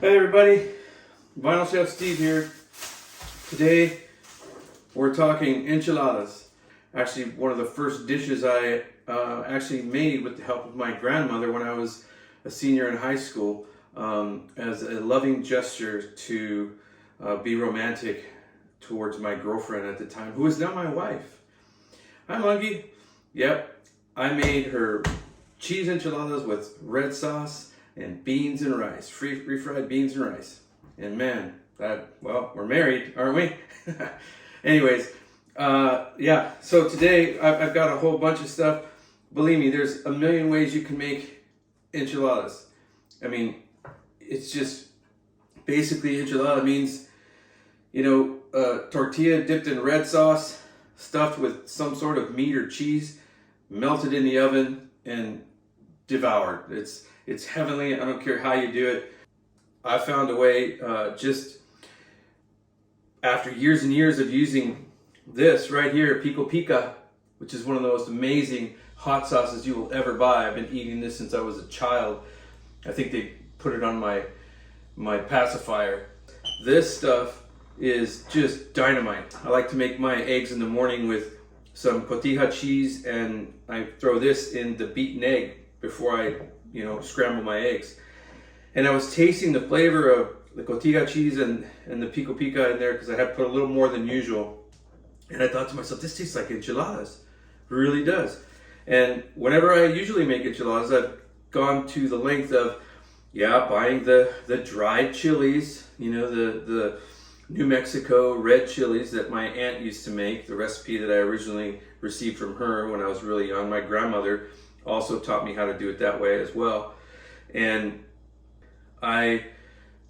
Hey everybody, Vinyl Chef Steve here. Today we're talking enchiladas. Actually, one of the first dishes I actually made with the help of my grandmother when I was a senior in high school, as a loving gesture to be romantic towards my girlfriend at the time, who is now my wife. Hi Mungie. Yep, I made her cheese enchiladas with red sauce and beans and rice, refried beans and rice. And man, well, we're married, aren't we? Anyways, yeah, so today I've got a whole bunch of stuff. Believe me, there's a million ways you can make enchiladas. I mean, it's just basically enchilada means, tortilla dipped in red sauce, stuffed with some sort of meat or cheese, melted in the oven, and devoured. It's heavenly. I don't care how you do it. I found a way, just after years and years of using this right here, Pico Pica, which is one of the most amazing hot sauces you will ever buy. I've been eating this since I was a child. I think they put it on my pacifier. This stuff is just dynamite. I like to make my eggs in the morning with some cotija cheese, and I throw this in the beaten egg before I scramble my eggs. And I was tasting the flavor of the cotija cheese and the Pico Pica in there because I had put a little more than usual. And I thought to myself, this tastes like enchiladas. It really does. And whenever I usually make enchiladas, I've gone to the length of, buying the dried chilies, the New Mexico red chilies that my aunt used to make, the recipe that I originally received from her when I was really young. My grandmother also taught me how to do it that way as well. And I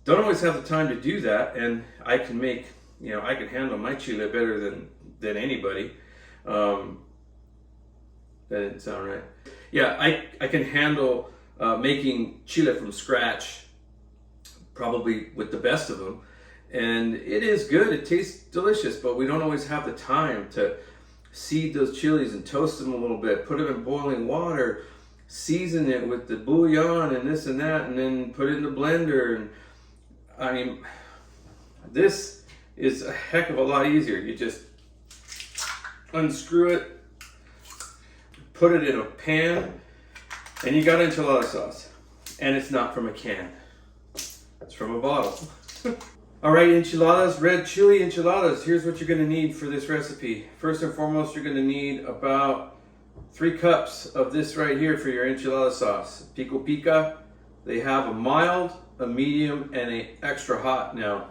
don't always have the time to do that, and I can make, I can handle my chile better than anybody. That didn't sound right. Yeah, I can handle making chile from scratch, probably with the best of them. And it is good, it tastes delicious, but we don't always have the time to seed those chilies and toast them a little bit, put them in boiling water, season it with the bouillon and this and that, and then put it in the blender. And I mean, this is a heck of a lot easier. You just unscrew it, put it in a pan, and you got enchilada sauce. And it's not from a can, it's from a bottle. All right, enchiladas, red chili enchiladas. Here's what you're gonna need for this recipe. First and foremost, you're gonna need about 3 cups of this right here for your enchilada sauce. Pico Pica. They have a mild, a medium, and an extra hot. Now,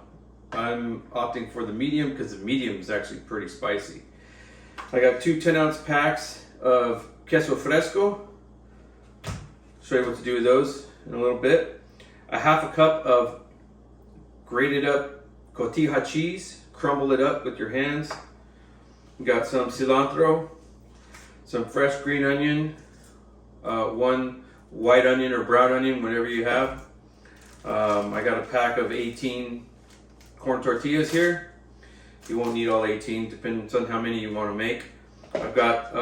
I'm opting for the medium because the medium is actually pretty spicy. I got 2 10-ounce packs of queso fresco. Show you what to do with those in a little bit. A half a cup of grated up cotija cheese, crumble it up with your hands. You got some cilantro, some fresh green onion, 1 white onion or brown onion, whatever you have. I got a pack of 18 corn tortillas here. You won't need all 18, depends on how many you want to make. I've got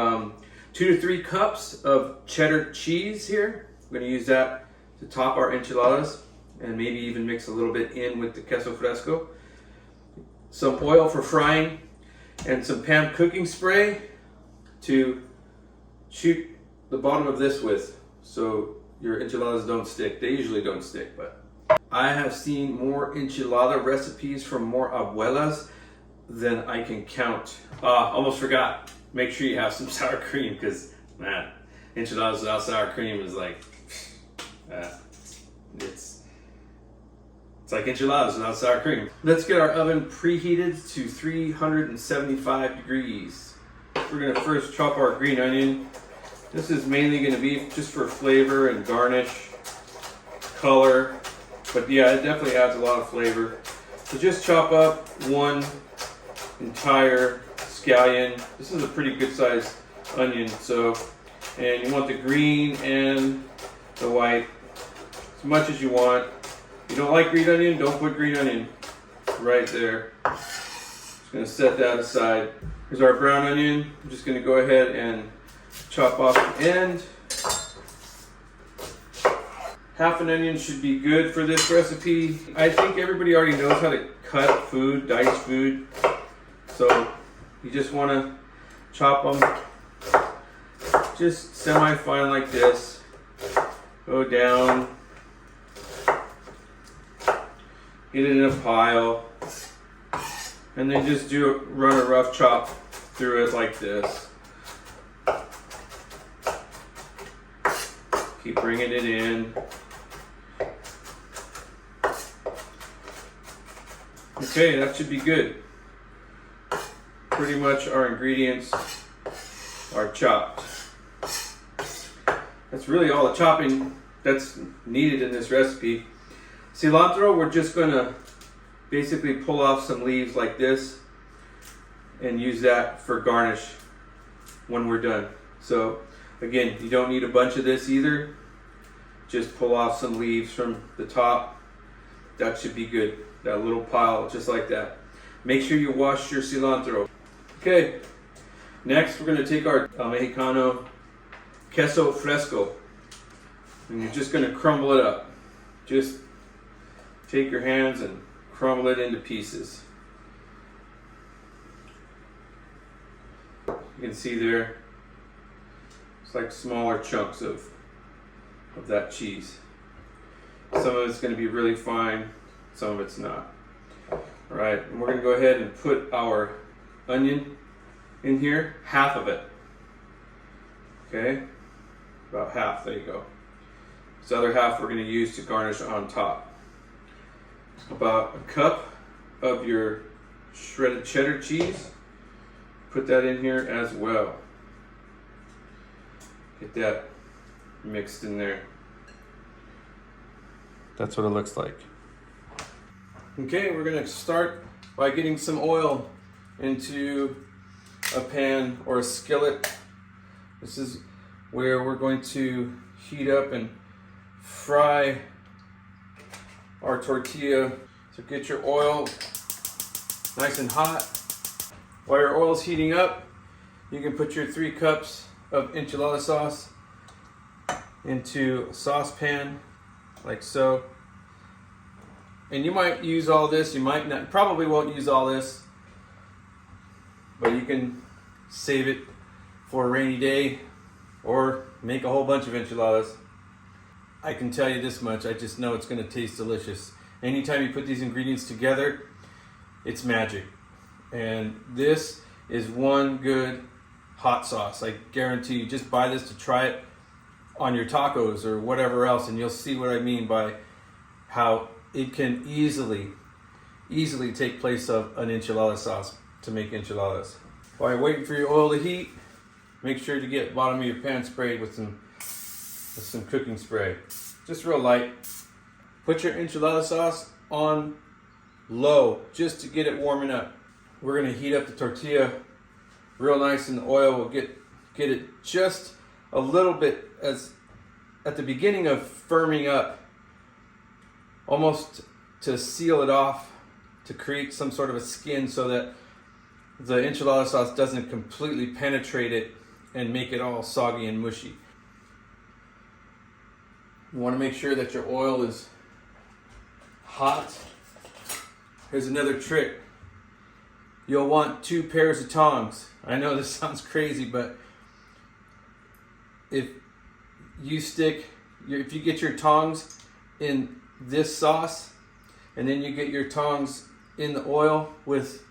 2 to 3 cups of cheddar cheese here. I'm going to use that to top our enchiladas, and maybe even mix a little bit in with the queso fresco. Some oil for frying, and some pan cooking spray to shoot the bottom of this with, so your enchiladas don't stick. They usually don't stick, but I have seen more enchilada recipes from more abuelas than I can count. Almost forgot. Make sure you have some sour cream, because man, enchiladas without sour cream is like, it's like enchiladas without sour cream. Let's get our oven preheated to 375 degrees. We're gonna first chop our green onion. This is mainly gonna be just for flavor and garnish, color, but yeah, it definitely adds a lot of flavor. So just chop up 1 entire scallion. This is a pretty good sized onion, and you want the green and the white, as much as you want. If you don't like green onion, don't put green onion right there. Just gonna set that aside. Here's our brown onion. I'm just gonna go ahead and chop off the end. Half an onion should be good for this recipe. I think everybody already knows how to cut food, dice food. So you just want to chop them just semi-fine like this. Go down. Get it in a pile. And then just run a rough chop through it like this. Keep bringing it in. Okay, that should be good. Pretty much our ingredients are chopped. That's really all the chopping that's needed in this recipe. Cilantro, we're just gonna basically pull off some leaves like this and use that for garnish when we're done. So again, you don't need a bunch of this either. Just pull off some leaves from the top. That should be good. That little pile, just like that. Make sure you wash your cilantro. Okay, next we're gonna take our Mexicano queso fresco. And you're just gonna crumble it up. Just take your hands and crumble it into pieces. You can see there, it's like smaller chunks of that cheese. Some of it's going to be really fine, some of it's not. All right, and we're going to go ahead and put our onion in here, half of it. Okay, about half, there you go. This other half we're going to use to garnish on top. About a cup of your shredded cheddar cheese. Put that in here as well. Get that mixed in there. That's what it looks like. Okay, we're gonna start by getting some oil into a pan or a skillet. This is where we're going to heat up and fry our tortilla. So get your oil nice and hot. While your oil is heating up, you can put your 3 cups of enchilada sauce into a saucepan, like so. And you might use all this, you might not, probably won't use all this, but you can save it for a rainy day or make a whole bunch of enchiladas. I can tell you this much, I just know it's gonna taste delicious. Anytime you put these ingredients together, it's magic. And this is one good hot sauce. I guarantee you, just buy this to try it on your tacos or whatever else, and you'll see what I mean by how it can easily take place of an enchilada sauce to make enchiladas. While you're waiting for your oil to heat, make sure to get the bottom of your pan sprayed with some cooking spray. Just real light. Put your enchilada sauce on low just to get it warming up. We're gonna heat up the tortilla real nice in the oil. We'll get it just a little bit as at the beginning of firming up, almost to seal it off, to create some sort of a skin so that the enchilada sauce doesn't completely penetrate it and make it all soggy and mushy. You want to make sure that your oil is hot. Here's another trick. You'll want 2 pairs of tongs. I know this sounds crazy, but if you get your tongs in this sauce and then you get your tongs in the oil with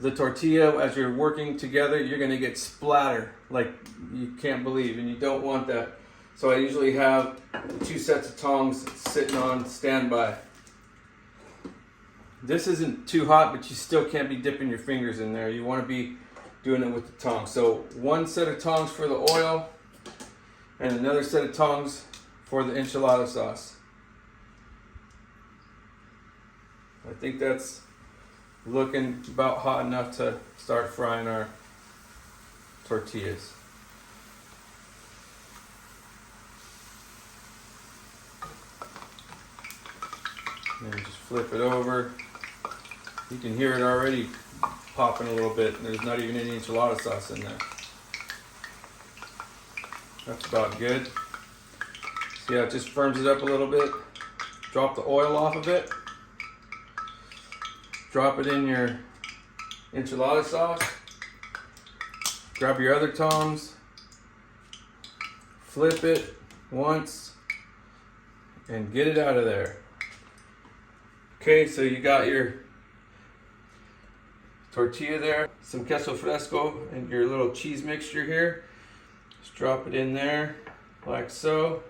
the tortilla as you're working together, you're gonna get splatter like you can't believe, and you don't want that. So I usually have 2 sets of tongs sitting on standby. This isn't too hot, but you still can't be dipping your fingers in there. You want to be doing it with the tongs. So 1 set of tongs for the oil and another set of tongs for the enchilada sauce. I think that's looking about hot enough to start frying our tortillas. And then just flip it over. You can hear it already popping a little bit. There's not even any enchilada sauce in there. That's about good. See how it just firms it up a little bit? Drop the oil off of it. Drop it in your enchilada sauce. Grab your other tongs. Flip it once and get it out of there. Okay, so you got your tortilla there, some queso fresco, and your little cheese mixture here. Just drop it in there like so.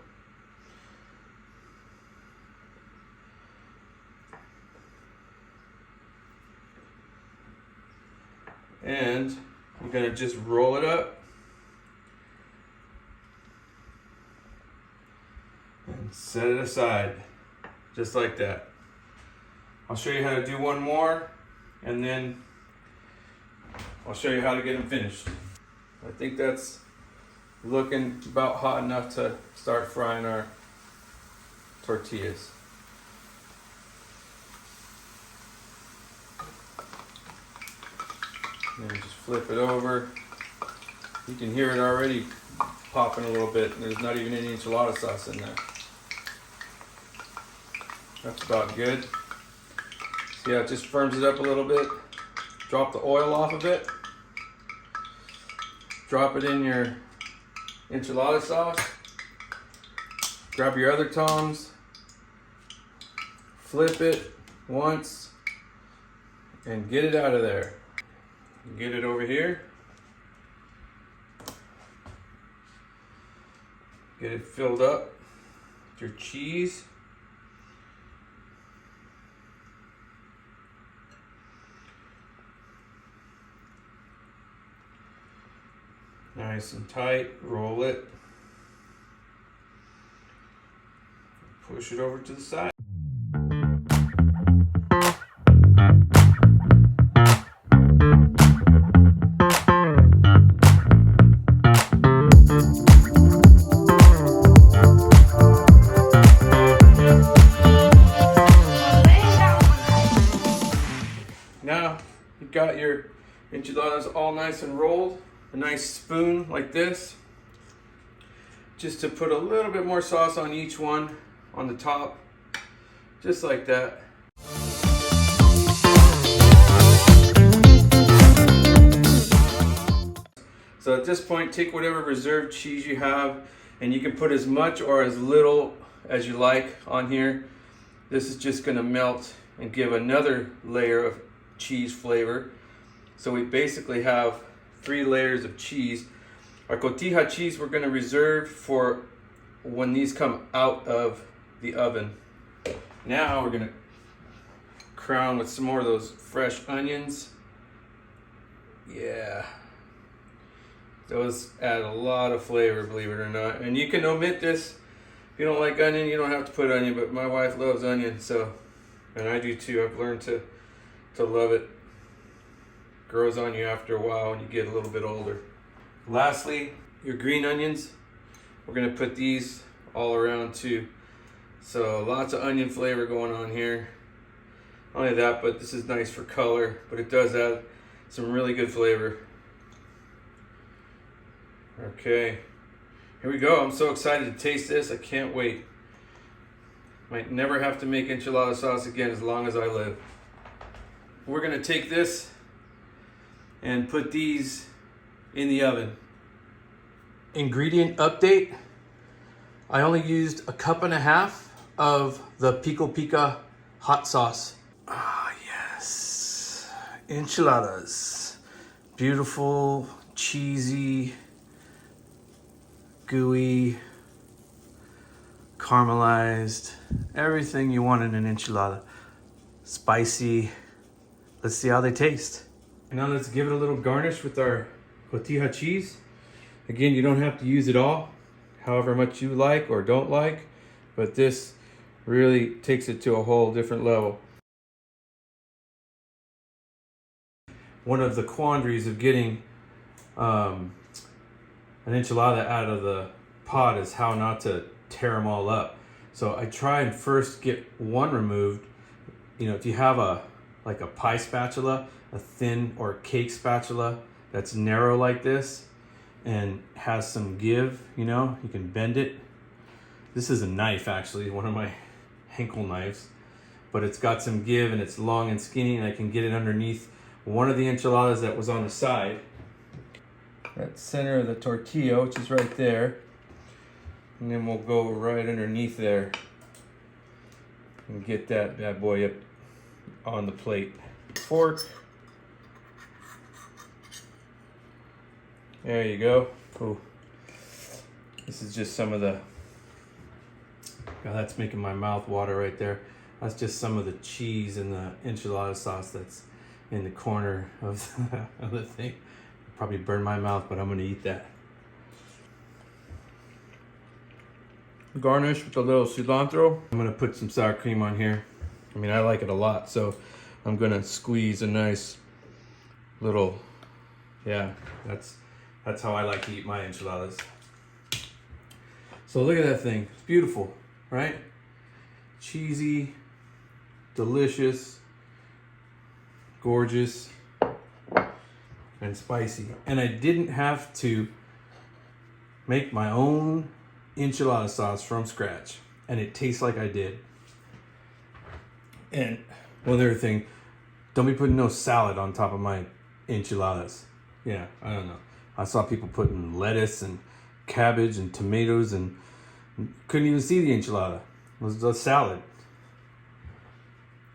And you're gonna just roll it up and set it aside, just like that. I'll show you how to do one more, and then I'll show you how to get them finished. I think that's looking about hot enough to start frying our tortillas. And just flip it over. You can hear it already popping a little bit, and there's not even any enchilada sauce in there. That's about good. See how it just firms it up a little bit? Drop the oil off of it. Drop it in your enchilada sauce. Grab your other tongs. Flip it once and get it out of there. Get it over here. Get it filled up with your cheese. Nice and tight, roll it. Push it over to the side. Now you've got your enchiladas all nice and rolled. A nice spoon like this, just to put a little bit more sauce on each one on the top, just like that. So at this point, take whatever reserved cheese you have, and you can put as much or as little as you like on here. This is just going to melt and give another layer of cheese flavor. So we basically have 3 layers of cheese. Our cotija cheese we're going to reserve for when these come out of the oven. Now we're going to crown with some more of those fresh onions. Yeah, those add a lot of flavor, believe it or not. And you can omit this. If you don't like onion, you don't have to put onion, but my wife loves onion, so, and I do too. I've learned to love it. Grows on you after a while when you get a little bit older. Lastly, your green onions. We're gonna put these all around too. So lots of onion flavor going on here. Not only that, but this is nice for color, but it does add some really good flavor. Okay, here we go. I'm so excited to taste this. I can't wait. Might never have to make enchilada sauce again as long as I live. We're gonna take this and put these in the oven. Ingredient update. I only used 1.5 cups of the Pico Pica Hot Sauce. Ah, yes. Enchiladas. Beautiful, cheesy, gooey, caramelized. Everything you want in an enchilada. Spicy. Let's see how they taste. Now let's give it a little garnish with our cotija cheese. Again, you don't have to use it all, however much you like or don't like, but this really takes it to a whole different level. One of the quandaries of getting an enchilada out of the pot is how not to tear them all up. So I try and first get one removed. You know, if you have like a pie spatula, a thin or cake spatula that's narrow like this and has some give, you know, you can bend it. This is a knife, actually, one of my Henkel knives, but it's got some give and it's long and skinny, and I can get it underneath one of the enchiladas that was on the side. That center of the tortilla, which is right there, and then we'll go right underneath there and get that bad boy up on the plate. Fork. There you go. Cool. This is just some of the, God, that's making my mouth water right there. That's just some of the cheese and the enchilada sauce that's in the corner of the thing. Probably burn my mouth, but I'm gonna eat that. Garnish with a little cilantro. I'm gonna put some sour cream on here. I mean, I like it a lot, so I'm gonna squeeze a nice little, yeah, that's how I like to eat my enchiladas. So look at that thing. It's beautiful, right? Cheesy, delicious, gorgeous, and spicy. And I didn't have to make my own enchilada sauce from scratch, and it tastes like I did. And one other thing, don't be putting no salad on top of my enchiladas. Yeah, I don't know. I saw people putting lettuce and cabbage and tomatoes, and couldn't even see the enchilada. It was a salad.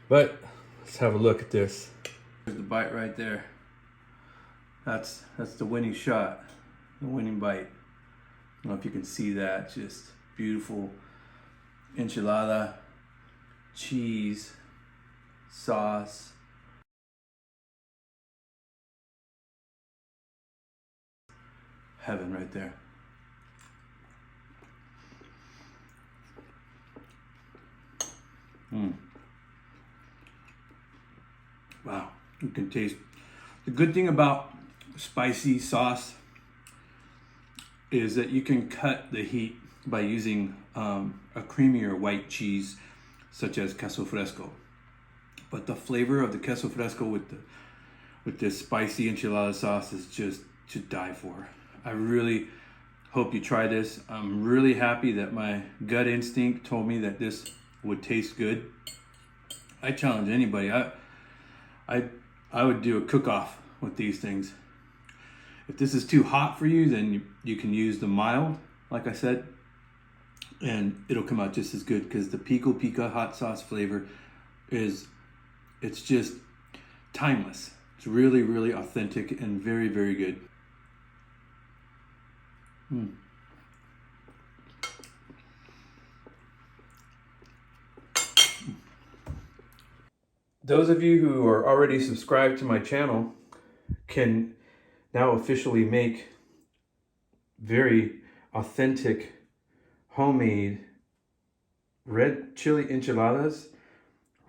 But let's have a look at this. There's the bite right there. That's the winning shot, the winning bite. I don't know if you can see that. Just beautiful enchilada, cheese, sauce. Heaven right there. Wow, you can taste. The good thing about spicy sauce is that you can cut the heat by using a creamier white cheese such as queso fresco. But the flavor of the queso fresco with this spicy enchilada sauce is just to die for. I really hope you try this. I'm really happy that my gut instinct told me that this would taste good. I challenge anybody. I would do a cook-off with these things. If this is too hot for you, then you can use the mild, like I said, and it'll come out just as good, because the Pico Pica Hot Sauce flavor it's just timeless. It's really, really authentic and very, very good. Those of you who are already subscribed to my channel can now officially make very authentic, homemade red chili enchiladas,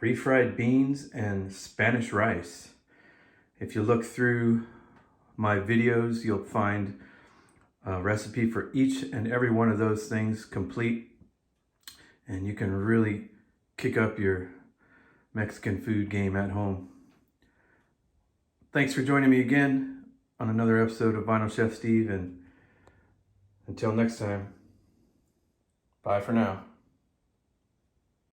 refried beans, and Spanish rice. If you look through my videos, you'll find a recipe for each and every one of those things complete, and you can really kick up your Mexican food game at home. Thanks for joining me again on another episode of Vinyl Chef Steve, and until next time, bye for now.